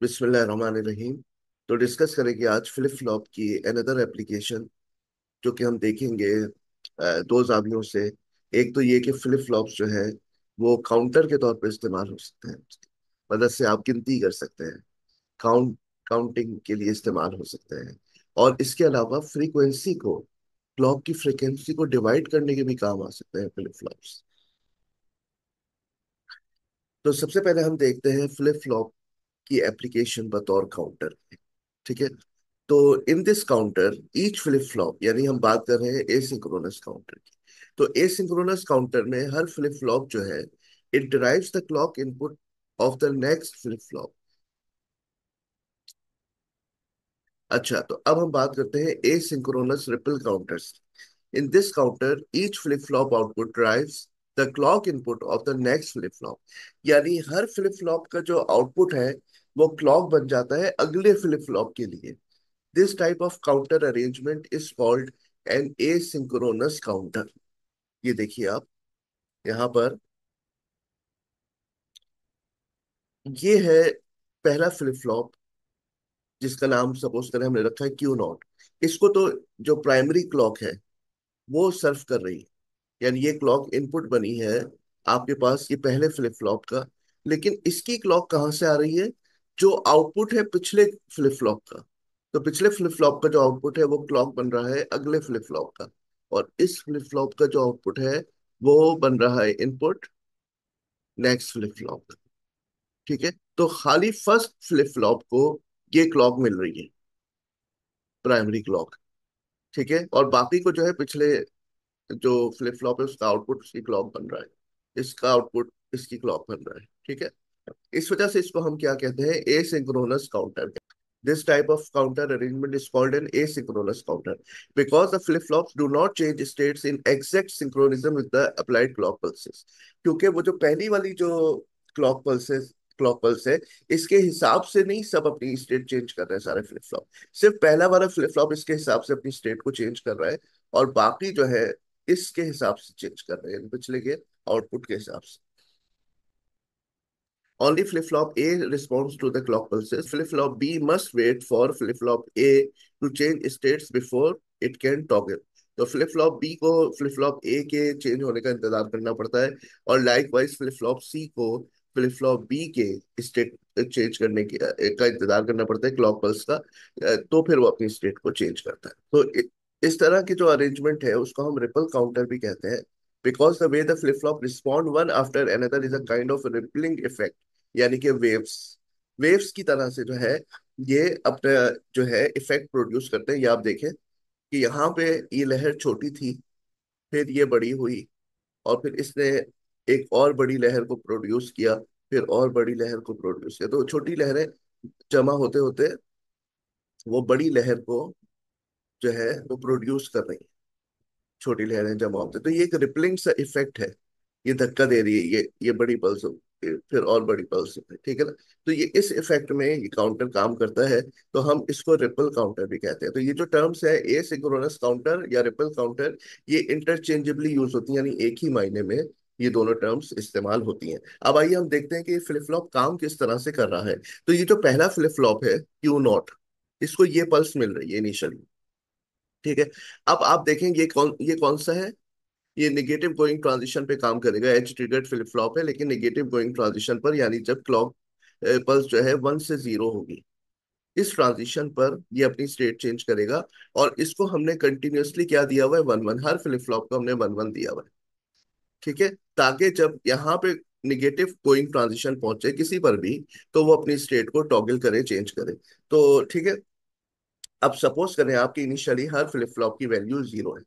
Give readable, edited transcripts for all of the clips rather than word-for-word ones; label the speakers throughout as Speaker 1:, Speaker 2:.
Speaker 1: बिस्मिल्लाहिर्रहमानिर्रहीम। तो डिस्कस करेंगे आज फ्लिप फ्लॉप की अनदर एप्लीकेशन, जो कि हम देखेंगे दो जावियों से। एक तो ये कि फ्लिप फ्लॉप्स जो है वो काउंटर के तौर पर इस्तेमाल हो सकते हैं, मदद से आप गिनती कर सकते हैं। काउंटिंग के लिए इस्तेमाल हो सकते हैं। और इसके अलावा फ्रीक्वेंसी को, क्लॉक की फ्रीक्वेंसी को डिवाइड करने के भी काम आ सकते हैं फ्लिप फ्लॉप्स। तो सबसे पहले हम देखते हैं फ्लिप फ्लॉप की एप्लीकेशन बतौर काउंटर। ठीक है। तो in this counter each flip flop, यानी हम बात कर रहे हैं एसिंक्रोनस काउंटर की। तो एसिंक्रोनस काउंटर में हर फ्लिप फ्लॉप जो है, it derives the clock input of the next flip flop. अच्छा, तो अब हम बात करते हैं asynchronous ripple counters. In this counter each flip flop output drives the clock input of the next flip flop. यानी हर फ्लिप फ्लॉप का जो आउटपुट है वो क्लॉक बन जाता है अगले फ्लिप फ्लॉप के लिए। This type of counter arrangement is called an asynchronous counter। ये देखिए आप यहाँ पर, ये है पहला फ्लिप फ्लॉप, जिसका नाम सपोज करें हमने रखा है क्यू नॉट। इसको तो जो प्राइमरी क्लॉक है वो सर्व कर रही है, यानी ये क्लॉक इनपुट बनी है आपके पास ये पहले फ्लिप फ्लॉप का। लेकिन इसकी क्लॉक कहाँ से आ रही है? जो आउटपुट है पिछले फ्लिप फ्लॉप का। तो पिछले फ्लिप फ्लॉप का जो आउटपुट है वो क्लॉक बन रहा है अगले फ्लिप फ्लॉप का। और इस फ्लिप फ्लॉप का जो आउटपुट है वो बन रहा है इनपुट नेक्स्ट फ्लिप फ्लॉप का। ठीक है। तो खाली फर्स्ट फ्लिप फ्लॉप को ये क्लॉक मिल रही है, प्राइमरी क्लॉक। ठीक है। और बाकी को जो है पिछले जो फ्लिप फ्लॉप है उसका आउटपुट उसकी क्लॉक बन रहा है, इसका आउटपुट इसकी क्लॉक बन रहा है। ठीक है। इस वजह से इसको हम क्या कहते हैं? Asynchronous counter. This type of counter arrangement is called an asynchronous counter because the flip-flops do not change states in exact synchronism with the applied clock pulses। क्योंकि वो जो पहली वाली जो क्लॉक पल्स है, इसके हिसाब से नहीं सब अपनी स्टेट चेंज कर रहे हैं सारे फ्लिप फ्लॉप। सिर्फ पहला वाला फ्लिप फ्लॉप इसके हिसाब से अपनी स्टेट को चेंज कर रहा है, और बाकी जो है इसके हिसाब से चेंज कर रहे हैं, पिछले के आउटपुट के हिसाब से। Only flip-flop A responds to the clock pulses. Flip-flop B must wait for flip-flop A to change states before it can toggle। तो फ्लिप फ्लॉप बी को फ्लिप फ्लॉप ए के चेंज होने का इंतजार करना पड़ता है, और लाइक वाइज फ्लिप फ्लॉप सी को फ्लिप फ्लॉप बी के स्टेट चेंज करने की का इंतजार करना पड़ता है, क्लॉक पल्स का। तो फिर वो अपनी स्टेट को चेंज करता है। तो इस तरह की जो अरेंजमेंट है उसको हम रिपल काउंटर भी कहते हैं। Because the way the flip flop respond one after another is a kind of rippling effect. यानी कि वेव्स, वेव्स की तरह से जो है ये अपने जो है इफेक्ट प्रोड्यूस करते हैं। ये आप देखें कि यहाँ पे ये लहर छोटी थी, फिर ये बड़ी हुई, और फिर इसने एक और बड़ी लहर को प्रोड्यूस किया, फिर और बड़ी लहर को प्रोड्यूस किया। तो छोटी लहरें जमा होते होते वो बड़ी लहर को जो है वो प्रोड्यूस कर रही है, छोटी लहरें जमा होते, तो ये एक रिपलिंग सा इफेक्ट है। ये धक्का दे रही है, ये बड़ी पल्स हो, फिर और बड़ी पल्स हो, ठीक है ना। तो ये इस इफेक्ट में ये काउंटर काम करता है। तो हम इसको रिपल काउंटर भी कहते हैं। तो ये जो टर्म्स है ए सिंक्रोनस काउंटर या रिपल काउंटर, ये इंटरचेंजेबली यूज होती है, यानी एक ही मायने में ये दोनों टर्म्स इस्तेमाल होती हैं। अब आइए हम देखते हैं कि फ्लिप फ्लॉप काम किस तरह से कर रहा है। तो ये जो पहला फ्लिप फ्लॉप है क्यू नॉट, इसको ये पल्स मिल रही है इनिशियली। ठीक है। अब आप देखेंगे ये कौन सा है? ये नेगेटिव गोइंग ट्रांजिशन पे काम करेगा। एज ट्रिगर्ड फ्लिप फ्लॉप है, लेकिन नेगेटिव गोइंग ट्रांजिशन पर, यानी जब क्लॉक पल्स जो है 1 से 0 होगी, इस ट्रांजिशन पर ये अपनी स्टेट चेंज करेगा। और इसको हमने कंटिन्यूअसली क्या दिया हुआ है? 1 1। हर फ्लिप फ्लॉप को हमने 1 1 दिया हुआ है। ठीक है। ताकि जब यहाँ पे निगेटिव गोइंग ट्रांजिशन पहुंचे किसी पर भी, तो वो अपनी स्टेट को टॉगल करे, चेंज करे। तो ठीक है। अब सपोज करें आपकी इनिशियली हर फ्लिप फ्लॉप की वैल्यू 0 है।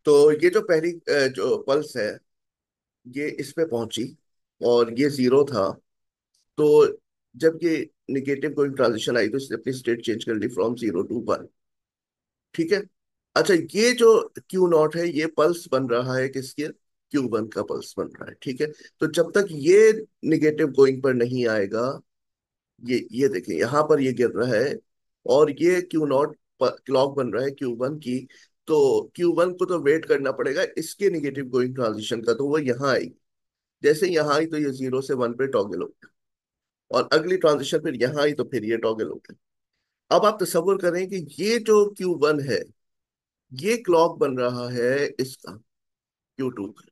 Speaker 1: तो ये जो पहली जो पल्स है ये इस पे पहुंची, और ये 0 था। तो जब ये निगेटिव गोइंग ट्रांजिशन आई तो इसने अपनी स्टेट चेंज कर ली फ्रॉम 0 to 1। ठीक है। अच्छा, ये जो क्यू नॉट है ये पल्स बन रहा है किसके? Q1 का पल्स बन रहा है। ठीक है। तो जब तक ये निगेटिव गोइंग पर नहीं आएगा, ये देखिए यहाँ पर ये गिर रहा है, और ये Q0 क्लॉक बन रहा है Q1 की। तो Q1 को तो वेट करना पड़ेगा इसके निगेटिव गोइंग ट्रांजिशन का, तो वो यहाँ आएगी। जैसे यहाँ आई तो ये 0 से 1 पे टॉगल हो गया। और अगली ट्रांजिशन फिर यहाँ आई तो फिर ये टॉगल हो गया। अब आप तस्वर करें कि ये जो Q1 है, ये क्लॉक बन रहा है इसका Q2 का।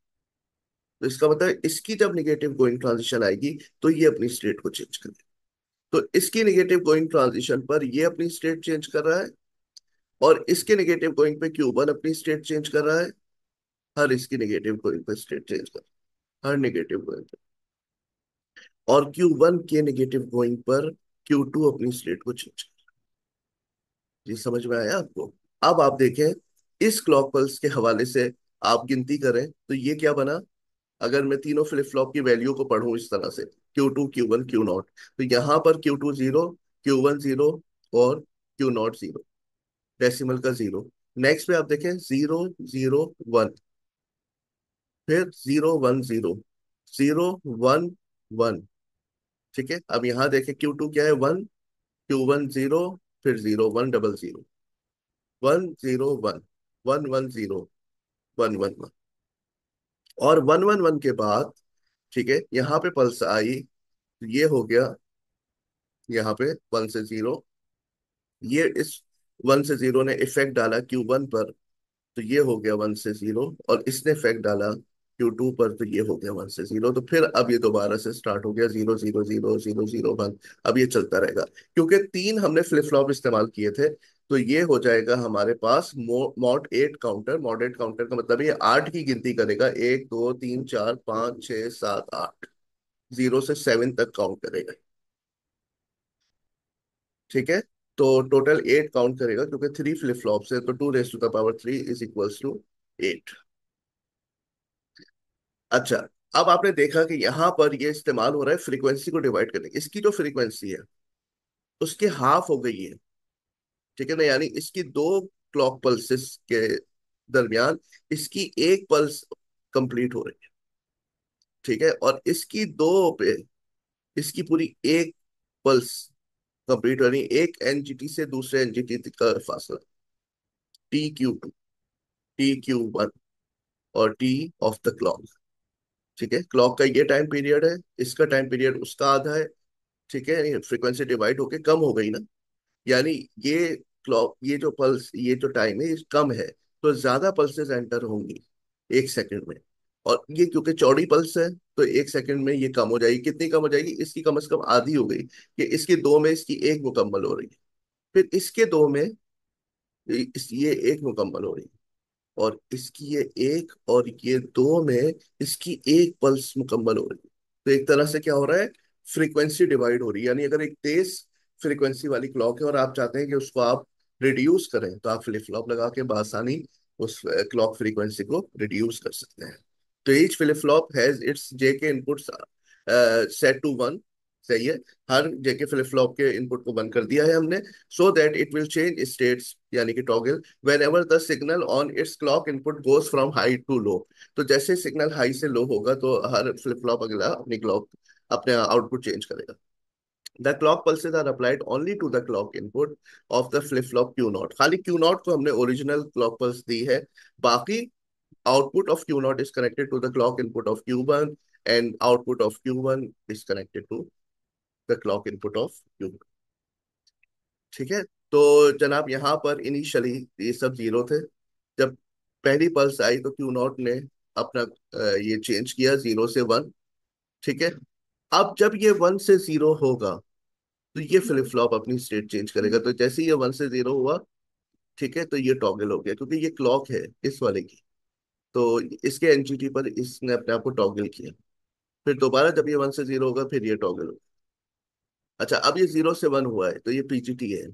Speaker 1: तो इसका मतलब इसकी जब निगेटिव गोइंग ट्रांजिशन आएगी तो ये अपनी स्टेट को चेंज करेगा। तो इसकी निगेटिव गोइंग ट्रांजिशन पर ये अपनी स्टेट चेंज कर रहा है, और इसके निगेटिव गोइंग पे Q1 अपनी स्टेट चेंज कर रहा है। हर इसकी निगेटिव गोइंग पे स्टेट चेंज कर रहा है, हर निगेटिव गोइंग पे। और Q1 के निगेटिव गोइंग पर Q2 अपनी स्टेट को चेंज कर। ये समझ में आया आपको? अब आप देखें, इस क्लॉक पल्स के हवाले से आप गिनती करें तो ये क्या बना। अगर मैं तीनों फ्लिप फ्लॉप की वैल्यू को पढ़ूं इस तरह से, Q2 Q1 Q0, तो यहाँ पर Q2 0, Q1 0, और Q0 0, डेसिमल का 0। नेक्स्ट पे आप देखें 0 0 1, फिर 0 1 0, 0 1 1। ठीक है, अब यहाँ देखें Q2 क्या है, 1, Q1 0, फिर 0 1 0 0, 1 0 1, 1 1 0, 1 1 1, और 1 1 1 के बाद ठीक है यहाँ पे पल्स आई तो ये हो गया यहाँ पे 1 से 0। ये इस 1 से 0 ने इफेक्ट डाला Q1 पर, तो ये हो गया 1 से 0, और इसने इफेक्ट डाला Q2 पर, तो ये हो गया 1 से 0। तो फिर अब ये दोबारा से स्टार्ट हो गया 0 0 0 0 0 1। अब ये चलता रहेगा, क्योंकि तीन हमने फ्लिप फ्लॉप इस्तेमाल किए थे। तो ये हो जाएगा हमारे पास मॉड 8 काउंटर। मॉड 8 काउंटर का मतलब ये 8 की गिनती करेगा, 1 2 3 4 5 6 7 8, 0 से 7 तक काउंट करेगा। ठीक है, तो टोटल 8 काउंट करेगा, क्योंकि 3 फ्लिप फ्लॉप्स है, तो 2 to the power 3 is equals to 8। अच्छा, अब आपने देखा कि यहाँ पर ये इस्तेमाल हो रहा है फ्रीक्वेंसी को डिवाइड करने। इसकी जो फ्रीक्वेंसी है उसकी हाफ हो गई है। ठीक है ना, यानी इसकी दो क्लॉक पल्सेस के दरमियान इसकी एक पल्स कंप्लीट हो रही है। ठीक है, और इसकी दो पे इसकी पूरी एक पल्स कंप्लीट हो रही है, एक एनजीटी से दूसरे एनजीटी का फासला, T Q2, T Q1, और टी ऑफ द क्लॉक। ठीक है, क्लॉक का ये टाइम पीरियड है, इसका टाइम पीरियड उसका आधा है। ठीक है, फ्रीक्वेंसी डिवाइड होके कम हो गई ना, यानी ये क्लॉक, ये जो पल्स, ये जो टाइम है ये कम है, तो ज्यादा पल्सेस एंटर होंगी 1 सेकंड में। और ये क्योंकि चौड़ी पल्स है, तो 1 सेकंड में ये कम हो जाएगी। कितनी कम हो जाएगी, इसकी कम से कम आधी हो गई, कि इसके दो में इसकी एक मुकम्मल हो रही है, फिर इसके दो में ये एक मुकम्मल हो रही है, और इसकी ये एक और ये दो में इसकी एक पल्स मुकम्मल हो रही है। तो एक तरह से क्या हो रहा है, फ्रीक्वेंसी डिवाइड हो रही है। यानी अगर एक तेज फ्रीक्वेंसी वाली क्लॉक है और आप चाहते हैं कि उसको आप रिड्यूस करें, तो आप फ्लिप फ्लॉप लगा के बआसानी उस क्लॉक फ्रीक्वेंसी को रिड्यूस कर सकते हैं। तो each flip flop has its JK inputs set to 1। सही है, हर जेके फ्लिप फ्लॉप के इनपुट को बंद कर दिया है हमने, so that it will change states, यानी कि toggle, whenever the signal on its clock input goes from high to low। तो जैसे सिग्नल हाई से लो होगा तो हर फ्लिप फ्लॉप अगला अपनी क्लॉक, अपने आउटपुट चेंज करेगा। The clock pulses are applied only to the clock input of the flip flop Q0। खाली Q0 को हमने ओरिजिनल क्लॉक पल्स दी है, बाकी output of Q0 is connected to the clock input of Q1, and output of Q1 is connected to the clock input of Q1। ठीक है, तो जनाब यहाँ पर इनिशियली ये सब 0 थे। जब पहली पल्स आई तो Q0 ने अपना ये चेंज किया 0 से 1। ठीक है, अब जब ये 1 से 0 होगा तो ये फ्लिप फ्लॉप अपनी स्टेट चेंज करेगा। तो जैसे ही ये 1 से 0 हुआ, ठीक है, तो ये टॉगल हो गया, क्योंकि ये क्लॉक है इस वाले की। तो इसके एनजीटी पर इसने अपने आप को टॉगल किया। फिर दोबारा जब ये 1 से 0 होगा फिर ये टॉगल होगा। अच्छा, अब ये 0 से 1 हुआ है तो ये पीजीटी है।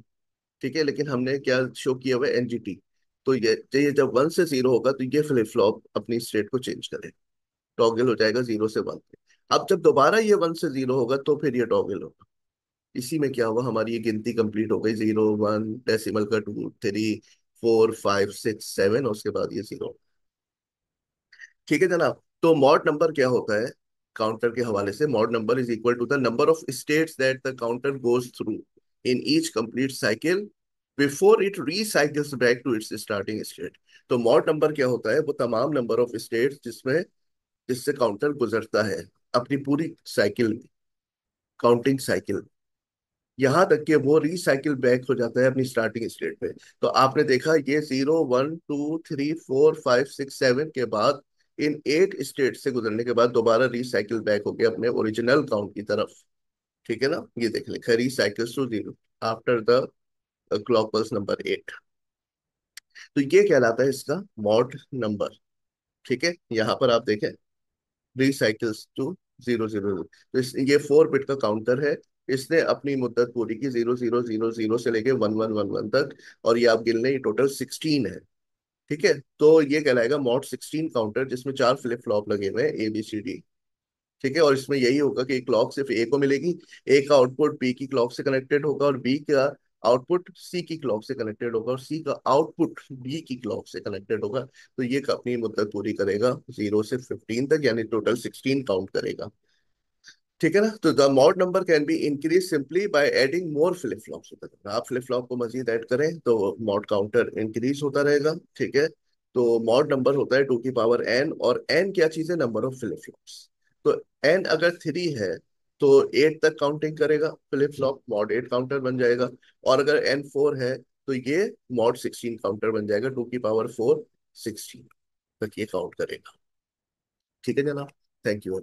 Speaker 1: ठीक है, लेकिन हमने क्या शो किया हुआ है, एनजीटी। तो ये जब 1 से 0 होगा तो ये फ्लिप फ्लॉप अपनी स्टेट को चेंज करेगा, टॉगल हो जाएगा 0 से 1 पे। अब जब दोबारा ये 1 से 0 होगा तो फिर ये टॉगल होगा। इसी में क्या हुआ, हमारी ये गिनती कंप्लीट हो गई, 0 1, डेसिमल का 2 3 4 5 6 7, उसके बाद ये 0। ठीक है जनाब, तो मॉड नंबर क्या होता है काउंटर के हवाले से। Mod number is equal to the number of states that the counter goes through in each complete cycle before it recycles back to its starting state. तो मॉड नंबर क्या होता है, वो तमाम नंबर ऑफ स्टेट्स जिसमें जिससे counter गुजरता है अपनी पूरी साइकिल में। काउंटिंग साइकिल, यहां तक कि वो रिसाइकिल बैक हो जाता है अपनी स्टार्टिंग स्टेट पे। तो आपने देखा ये 0 1 2 3 4 5 6 7 के बाद इन 8 स्टेट से गुजरने के बाद दोबारा रिसाइकिल बैक हो गया अपने ओरिजिनल काउंट की तरफ। ठीक है ना, ये देख लिखा recycles to 0 after the clock pulse number 8। तो ये कहलाता है इसका मॉड नंबर। ठीक है, यहाँ पर आप देखें रिसाइकिल्स टू 0 0 0। तो ये 4 बिट का काउंटर है। इसने अपनी मुद्दत पूरी की 0 0 0 0 से लेके 1 1 1 1 तक, और ये आप गिन लें ये टोटल 16 है। ठीक है, तो ये कहलाएगा मॉड 16 काउंटर, जिसमें 4 फ्लिप फ्लॉप लगे हुए हैं ABCD। ठीक है, और इसमें यही होगा कि क्लॉक सिर्फ ए को मिलेगी, ए का आउटपुट बी की क्लॉक से कनेक्टेड होगा, और बी का आउटपुट सी की क्लॉक से कनेक्टेड होगा, और सी का आउटपुट डी की क्लॉक से कनेक्टेड होगा। तो ये अपनी मुद्दत पूरी करेगा 0 से 15 तक, यानी टोटल 16 काउंट करेगा। ठीक है ना, तो the mod number can be increase simply by adding more flip flops. आप फ्लिप फ्लॉप को मजीद ऐड करें तो मॉड काउंटर इंक्रीज होता रहेगा। ठीक है, तो मॉड नंबर होता है 2 की पावर n, और n क्या चीज है, नंबर ऑफ फ्लिप फ्लॉप्स। तो n अगर 3 है तो 8 तक काउंटिंग करेगा फ्लिप फ्लॉप, मॉड 8 काउंटर बन जाएगा। और अगर n 4 है तो ये मॉड 16 काउंटर बन जाएगा, 2 की पावर 4 16 तक ये काउंट करेगा। ठीक है जनाब, थैंक यू।